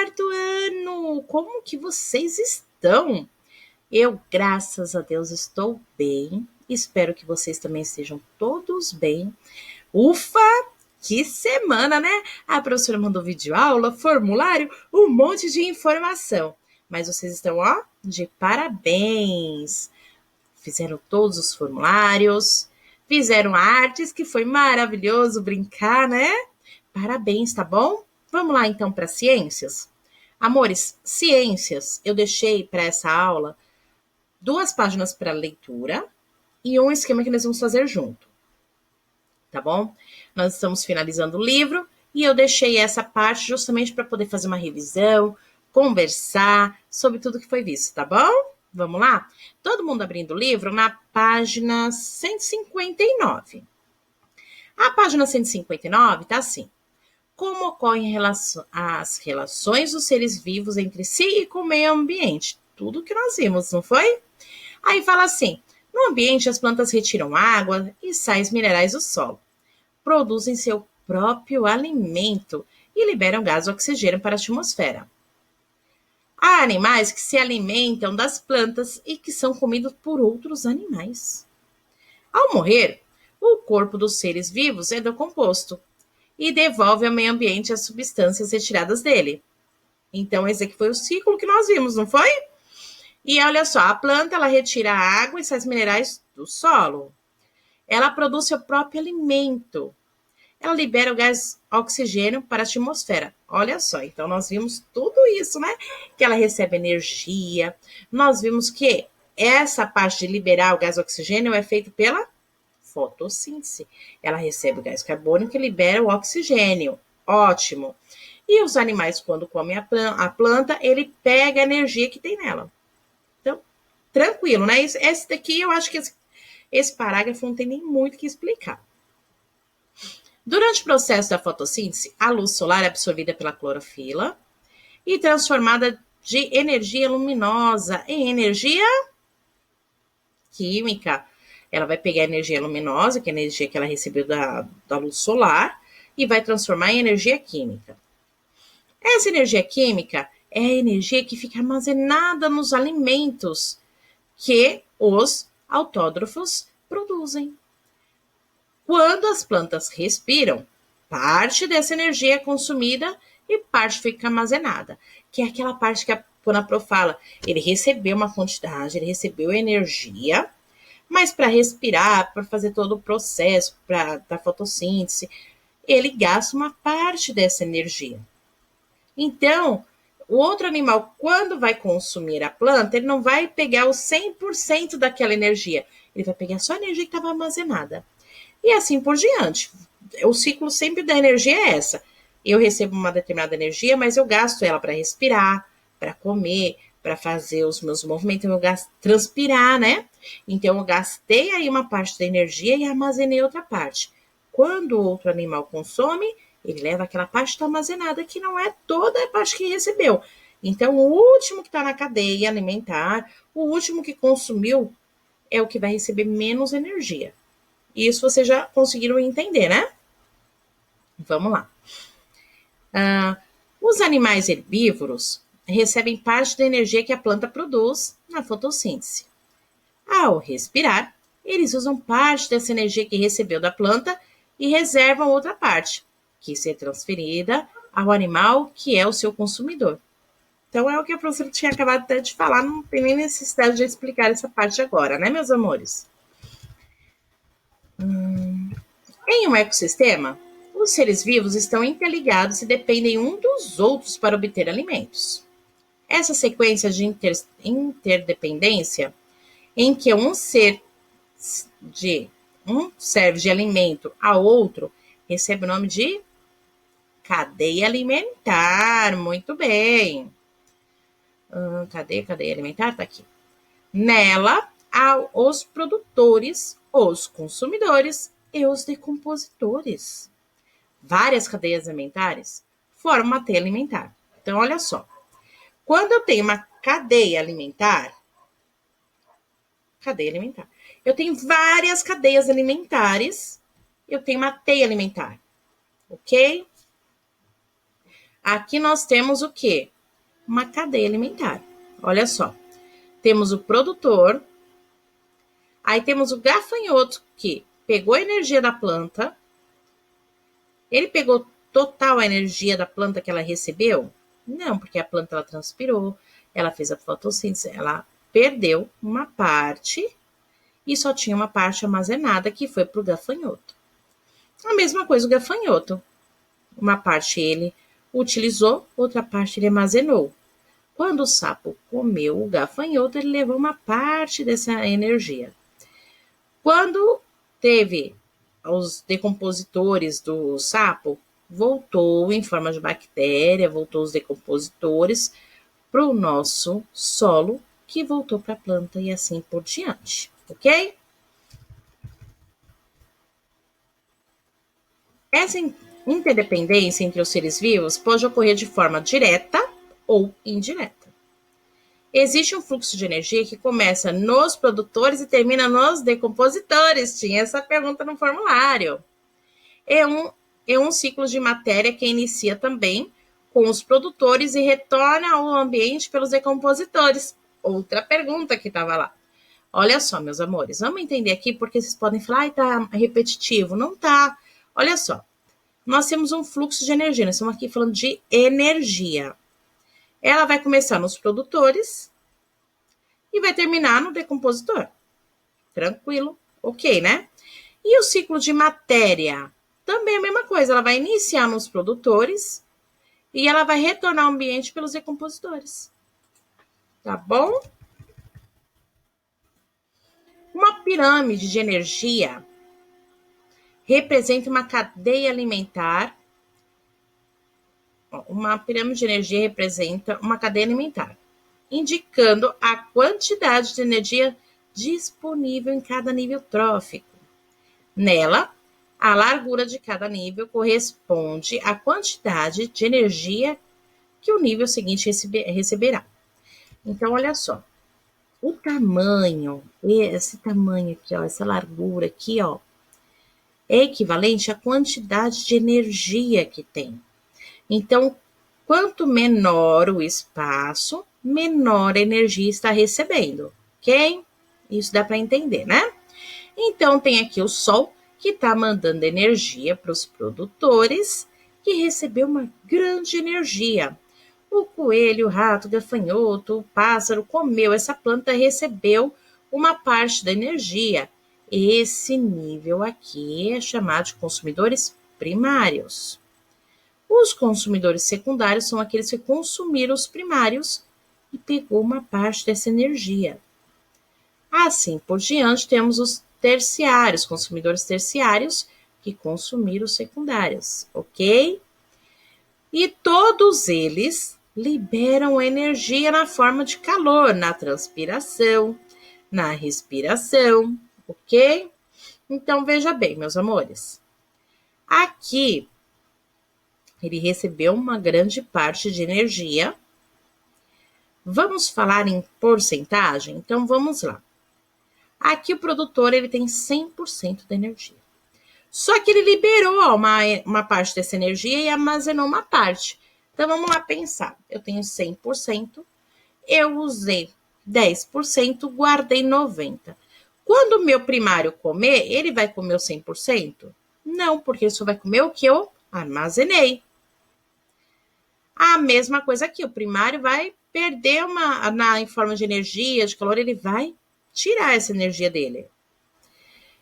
quarto ano! Como que vocês estão? Eu, graças a Deus, estou bem. Espero que vocês também estejam todos bem. Ufa! Que semana, né? A professora mandou videoaula, formulário, um monte de informação. Mas vocês estão, ó, de parabéns. Fizeram todos os formulários, fizeram artes, que foi maravilhoso brincar, né? Parabéns, tá bom? Vamos lá então para ciências? Amores, ciências, eu deixei para essa aula 2 páginas para leitura e um esquema que nós vamos fazer junto, tá bom? Nós estamos finalizando o livro e eu deixei essa parte justamente para poder fazer uma revisão, conversar sobre tudo que foi visto, tá bom? Vamos lá? Todo mundo abrindo o livro na página 159. A página 159 tá assim. Como ocorrem as relações dos seres vivos entre si e com o meio ambiente? Tudo que nós vimos, não foi? Aí fala assim, no ambiente as plantas retiram água e sais minerais do solo, produzem seu próprio alimento e liberam gás oxigênio para a atmosfera. Há animais que se alimentam das plantas e que são comidos por outros animais. Ao morrer, o corpo dos seres vivos é decomposto e devolve ao meio ambiente as substâncias retiradas dele. Então, esse aqui foi o ciclo que nós vimos, não foi? E olha só, a planta ela retira a água e sais minerais do solo. Ela produz seu próprio alimento. Ela libera o gás oxigênio para a atmosfera. Olha só, então nós vimos tudo isso, né? Que ela recebe energia. Nós vimos que essa parte de liberar o gás oxigênio é feita pela fotossíntese. Ela recebe o gás carbônico e libera o oxigênio. Ótimo. E os animais, quando comem a planta, ele pega a energia que tem nela. Então, tranquilo, né? Esse daqui, eu acho que esse parágrafo não tem nem muito o que explicar. Durante o processo da fotossíntese, a luz solar é absorvida pela clorofila e transformada de energia luminosa em energia química. Ela vai pegar a energia luminosa, que é a energia que ela recebeu da luz solar, e vai transformar em energia química. Essa energia química é a energia que fica armazenada nos alimentos que os autótrofos produzem. Quando as plantas respiram, parte dessa energia é consumida e parte fica armazenada, que é aquela parte que a Prof fala, ele recebeu uma quantidade, ele recebeu energia, mas para respirar, para fazer todo o processo da fotossíntese, ele gasta uma parte dessa energia. Então, o outro animal, quando vai consumir a planta, ele não vai pegar o 100% daquela energia, ele vai pegar só a energia que estava armazenada. E assim por diante. O ciclo sempre da energia é essa. Eu recebo uma determinada energia, mas eu gasto ela para respirar, para comer, para fazer os meus movimentos, eu gasto transpirar, né? Então, eu gastei aí uma parte da energia e armazenei outra parte. Quando o outro animal consome, ele leva aquela parte que está armazenada, que não é toda a parte que recebeu. Então, o último que está na cadeia alimentar, o último que consumiu, é o que vai receber menos energia. Isso vocês já conseguiram entender, né? Vamos lá. Os animais herbívoros recebem parte da energia que a planta produz na fotossíntese. Ao respirar, eles usam parte dessa energia que recebeu da planta e reservam outra parte, que será transferida ao animal que é o seu consumidor. Então, é o que a professora tinha acabado de falar, não tem nem necessidade de explicar essa parte agora, né, meus amores? Em um ecossistema, os seres vivos estão interligados e dependem um dos outros para obter alimentos. Essa sequência de interdependência, em que um serve de alimento ao outro, recebe o nome de cadeia alimentar. Muito bem. Cadê cadeia alimentar? Tá aqui. Nela, há os produtores, os consumidores e os decompositores. Várias cadeias alimentares formam uma cadeia alimentar. Então, olha só. Quando eu tenho uma cadeia alimentar, eu tenho várias cadeias alimentares, eu tenho uma teia alimentar, ok? Aqui nós temos o quê? Uma cadeia alimentar. Olha só. Temos o produtor, aí temos o gafanhoto que pegou a energia da planta. Ele pegou total a energia da planta que ela recebeu? Não, porque a planta ela transpirou, ela fez a fotossíntese, ela perdeu uma parte e só tinha uma parte armazenada que foi para o gafanhoto. A mesma coisa o gafanhoto. Uma parte ele utilizou, outra parte ele armazenou. Quando o sapo comeu o gafanhoto, ele levou uma parte dessa energia. Quando teve os decompositores do sapo, voltou em forma de bactéria, voltou os decompositores para o nosso solo, que voltou para a planta e assim por diante, ok? Essa interdependência entre os seres vivos pode ocorrer de forma direta ou indireta. Existe um fluxo de energia que começa nos produtores e termina nos decompositores. Tinha essa pergunta no formulário. É um ciclo de matéria que inicia também com os produtores e retorna ao ambiente pelos decompositores. Outra pergunta que estava lá. Olha só, meus amores, vamos entender aqui porque vocês podem falar, tá repetitivo. Não tá. Olha só, nós temos um fluxo de energia, nós estamos aqui falando de energia. Ela vai começar nos produtores e vai terminar no decompositor. Tranquilo, ok, né? E o ciclo de matéria? Também é a mesma coisa, ela vai iniciar nos produtores e ela vai retornar ao ambiente pelos decompositores. Tá bom? Uma pirâmide de energia representa uma cadeia alimentar. Uma pirâmide de energia representa uma cadeia alimentar, indicando a quantidade de energia disponível em cada nível trófico. Nela, a largura de cada nível corresponde à quantidade de energia que o nível seguinte receberá. Então, olha só. O tamanho, esse tamanho aqui, ó, essa largura aqui, ó, é equivalente à quantidade de energia que tem. Então, quanto menor o espaço, menor a energia está recebendo, ok? Isso dá para entender, né? Então, tem aqui o Sol, que está mandando energia para os produtores, que recebeu uma grande energia. O coelho, o rato, o gafanhoto, o pássaro comeu essa planta, recebeu uma parte da energia. Esse nível aqui é chamado de consumidores primários. Os consumidores secundários são aqueles que consumiram os primários e pegou uma parte dessa energia. Assim por diante, temos os terciários, consumidores terciários, que consumiram os secundários, ok? E todos eles liberam energia na forma de calor, na transpiração, na respiração, ok? Então, veja bem, meus amores. Aqui, ele recebeu uma grande parte de energia. Vamos falar em porcentagem? Então, vamos lá. Aqui, o produtor ele tem 100% da energia. Só que ele liberou uma parte dessa energia e armazenou uma parte. Então, vamos lá pensar. Eu tenho 100%, eu usei 10%, guardei 90%. Quando o meu primário comer, ele vai comer o 100%? Não, porque ele só vai comer o que eu armazenei. A mesma coisa aqui, o primário vai perder em forma de energia, de calor, ele vai tirar essa energia dele.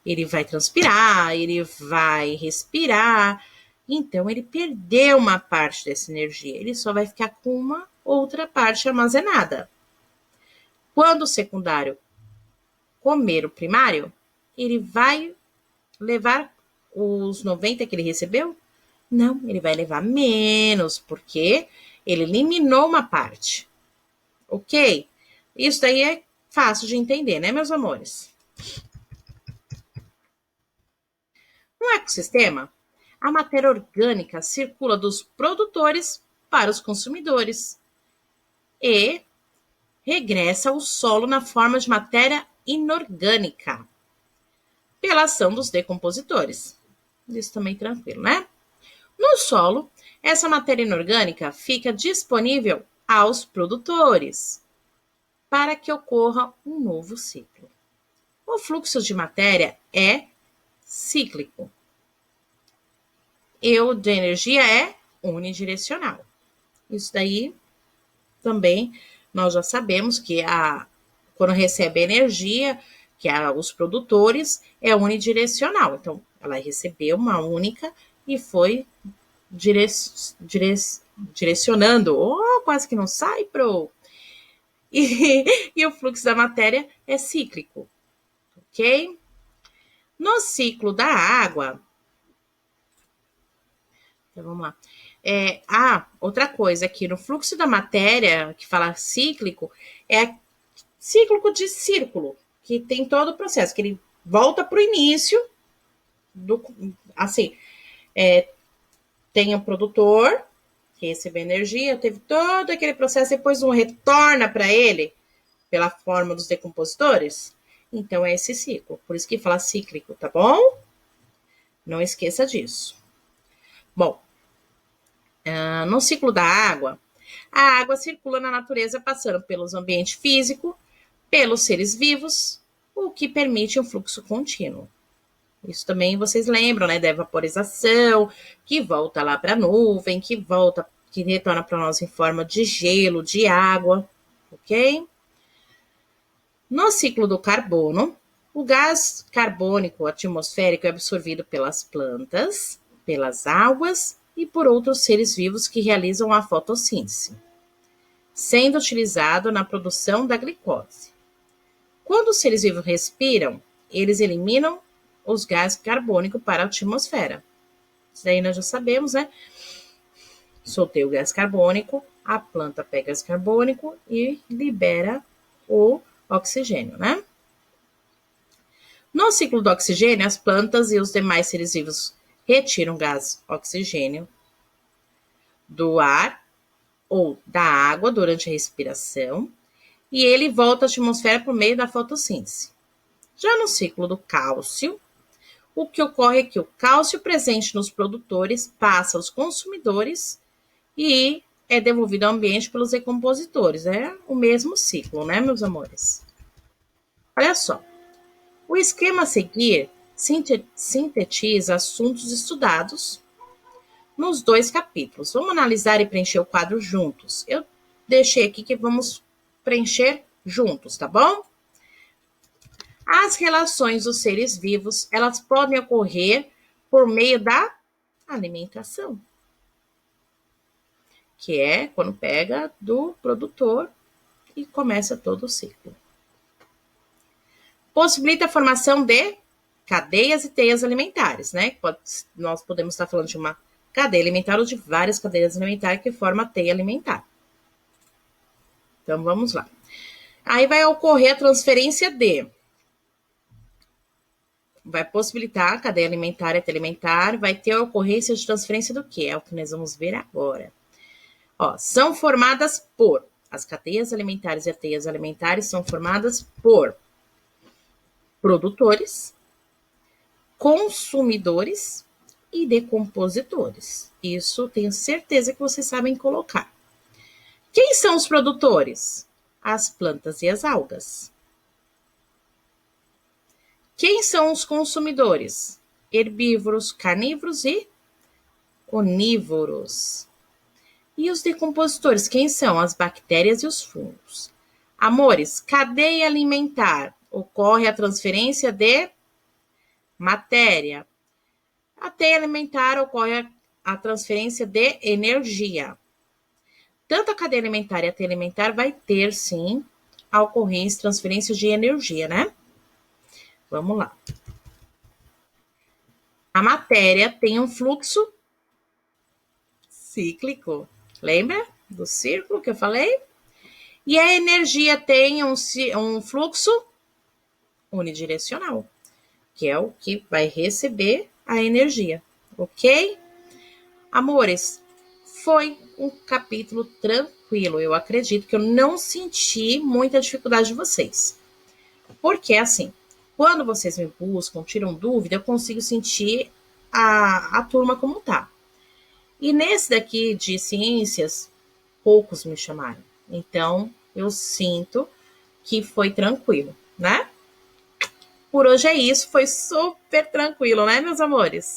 Ele vai transpirar, ele vai respirar. Então, ele perdeu uma parte dessa energia. Ele só vai ficar com uma outra parte armazenada. Quando o secundário comer o primário, ele vai levar os 90 que ele recebeu? Não, ele vai levar menos, porque ele eliminou uma parte. Ok? Isso daí é fácil de entender, né, meus amores? No ecossistema, a matéria orgânica circula dos produtores para os consumidores e regressa ao solo na forma de matéria inorgânica, pela ação dos decompositores. Isso também tranquilo, né? No solo, essa matéria inorgânica fica disponível aos produtores para que ocorra um novo ciclo. O fluxo de matéria é cíclico e o de energia é unidirecional. Isso daí também nós já sabemos que quando recebe energia, que os produtores, é unidirecional. Então, ela recebeu uma única e foi direcionando. Oh, quase que não sai, pro. E o fluxo da matéria é cíclico, ok? No ciclo da água, então vamos lá. Outra coisa aqui, no fluxo da matéria, que fala cíclico, é cíclico de círculo, que tem todo o processo, que ele volta para o início, tem o produtor, que recebe energia, teve todo aquele processo, depois um retorna para ele, pela forma dos decompositores. Então, é esse ciclo, por isso que fala cíclico, tá bom? Não esqueça disso. Bom, no ciclo da água, a água circula na natureza passando pelos ambientes físicos, pelos seres vivos, o que permite um fluxo contínuo. Isso também vocês lembram, né, da evaporização, que volta lá para a nuvem, que retorna para nós em forma de gelo, de água, ok? No ciclo do carbono, o gás carbônico atmosférico é absorvido pelas plantas, pelas águas e por outros seres vivos que realizam a fotossíntese, sendo utilizado na produção da glicose. Quando os seres vivos respiram, eles eliminam os gases carbônicos para a atmosfera. Isso daí nós já sabemos, né? Soltei o gás carbônico, a planta pega gás carbônico e libera o oxigênio, né? No ciclo do oxigênio, as plantas e os demais seres vivos retiram gás oxigênio do ar ou da água durante a respiração e ele volta à atmosfera por meio da fotossíntese. Já no ciclo do cálcio, o que ocorre é que o cálcio presente nos produtores passa aos consumidores e é devolvido ao ambiente pelos decompositores. É o mesmo ciclo, né, meus amores? Olha só. O esquema a seguir sintetiza assuntos estudados nos 2 capítulos. Vamos analisar e preencher o quadro juntos. Eu deixei aqui que vamos preencher juntos, tá bom? As relações dos seres vivos, elas podem ocorrer por meio da alimentação, que é quando pega do produtor e começa todo o ciclo. Possibilita a formação de cadeias e teias alimentares, né? Nós podemos estar falando de uma cadeia alimentar ou de várias cadeias alimentares que formam a teia alimentar. Então, vamos lá. Aí vai ocorrer a transferência vai possibilitar a cadeia alimentar e teia alimentar, vai ter a ocorrência de transferência do quê? É o que nós vamos ver agora. São formadas por, as cadeias alimentares e as teias alimentares são formadas por produtores, consumidores e decompositores. Isso tenho certeza que vocês sabem colocar. Quem são os produtores? As plantas e as algas. Quem são os consumidores? Herbívoros, carnívoros e onívoros. E os decompositores, quem são? As bactérias e os fungos. Amores, cadeia alimentar. Ocorre a transferência de matéria. A teia alimentar ocorre a transferência de energia. Tanto a cadeia alimentar e a teia alimentar vai ter, sim, a ocorrência de transferência de energia, né? Vamos lá. A matéria tem um fluxo cíclico. Lembra do círculo que eu falei? E a energia tem um fluxo unidirecional, que é o que vai receber a energia, ok? Amores, foi um capítulo tranquilo. Eu acredito que eu não senti muita dificuldade de vocês. Porque, assim, quando vocês me buscam, tiram dúvida, eu consigo sentir a turma como tá. E nesse daqui de ciências, poucos me chamaram. Então, eu sinto que foi tranquilo, né? Por hoje é isso, foi super tranquilo, né, meus amores?